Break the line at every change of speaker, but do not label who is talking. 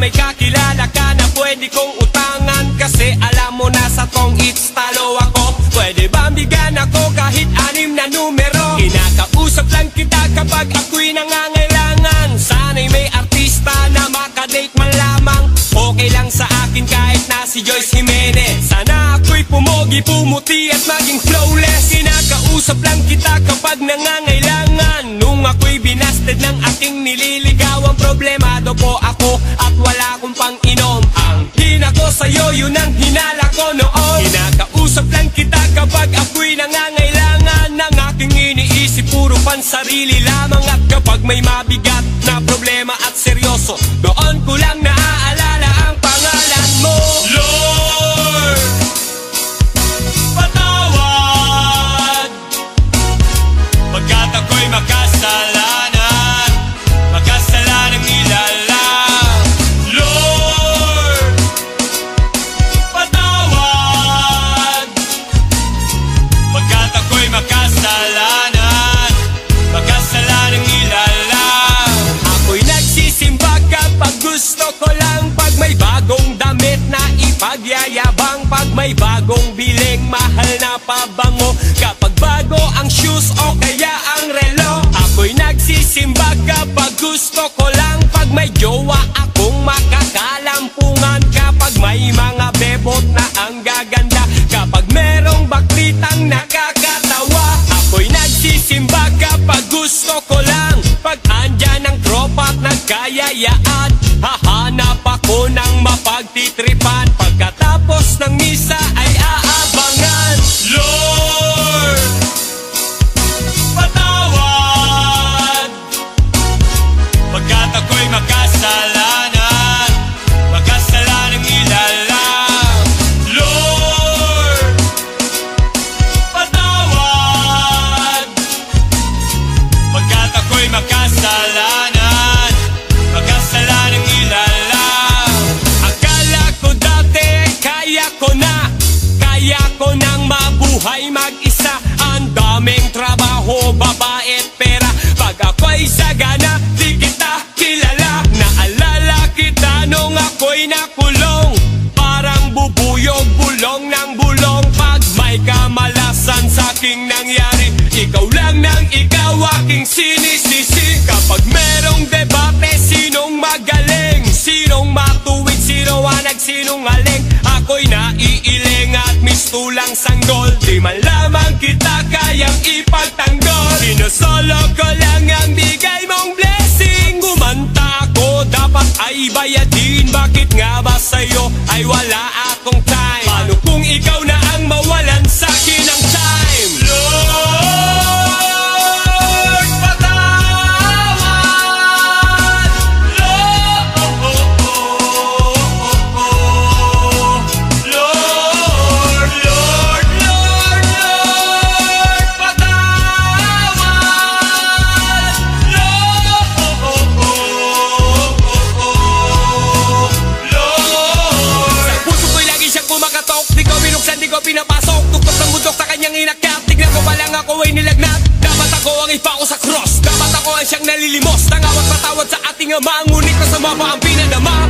may kakilala ka na pwede kong utangan, kasi alam mo na sa tong it's talo ako. Pwede ba bigyan ako kahit 6 na numero? Kinakausap lang kita kapag ako'y nangangailangan. Sana'y may artista na makadate man lamang. Okay lang sa akin kahit na si Joyce Jimenez. Sana ako'y pumogi, pumuti at maging flawless. Kinakausap lang kita kapag nangangailangan. Nung ako'y binasted ng aking nililigawan, problemado po ako at wala akong pang-inom. Ang hina ko sa'yo, yun ang hinala ko noon. Kinakausap lang kita kapag ako'y nangangailangan. Ng aking iniisip, puro pansarili lamang. At kapag may mabigat na problema at seryoso, doon ko lang naaalala ang pangalan mo. Lord, patawad pagkat ako'y makasalanan, makasalanang ilalang. Lord, patawad pagkat ako'y makasalanan, makasalanang ilalang. Ako'y nagsisimba kapag gusto ko lang, pag may bagong damit na ipagyayabang, pag may bagong biling mahal na pabango, kapag bago ang shoes o kaya ang relo. Ako'y nagsisimba kapag gusto ko lang, pag may jowa akong makakalampungan, kapag may mga bebot na ang gaganda, kapag merong baklitang nakakatawa. Ako'y nagsisimba kapag gusto ko lang, pag andyan ang tropa at nagkayayaan, hahanap ako ng mapagtitripan, pagkatapos ng misa ay aabangan. Lord, patawad pagkat ako'y makasalanan, makasalanang ilalang. Lord, patawad pagkat ako'y makasalanan, makasalanang ilalang. Akala ko dati kaya ko nang mabuhay mag-isa. Ang daming trabaho, babae at pera, pag ako'y sagana, di kita kilala. Naalala kita nung ako'y nakulong, parang bubuyog, bulong ng bulong. Pag may kamalasan sa'king nangyari, ikaw lang nang ikaw aking sinisisi. Kapag merong debate, sinong magaling, sinong matuwid, sino ang nagsinungaling, ako'y naiiling at mistulang sanggol. Di man lamang kita kayang ipagtanggol, sinusolo ko lang ang bigay mong blessing. Gumanta ako, dapat ay bayadin, bakit nga ba sa'yo ay wala akong time? Paano kung ikaw na ang mawalan sa'kin ng time? Lord, patawad. Lord, Lord, Lord, Lord, patawad. Lord, Lord. Sa puso ko'y lagi siyang kumakatok, di ko binuksan, di ko pinapasok. Tuktok ng bundok sa kanyang inakyat, tignan ko pa lang ako ay nilagnat. Dapat ako ang ipako sa cross, dapat ako ang siyang nalilimos. Tangawat patawad sa ating ama, ngunit kasama pa ang pinadama.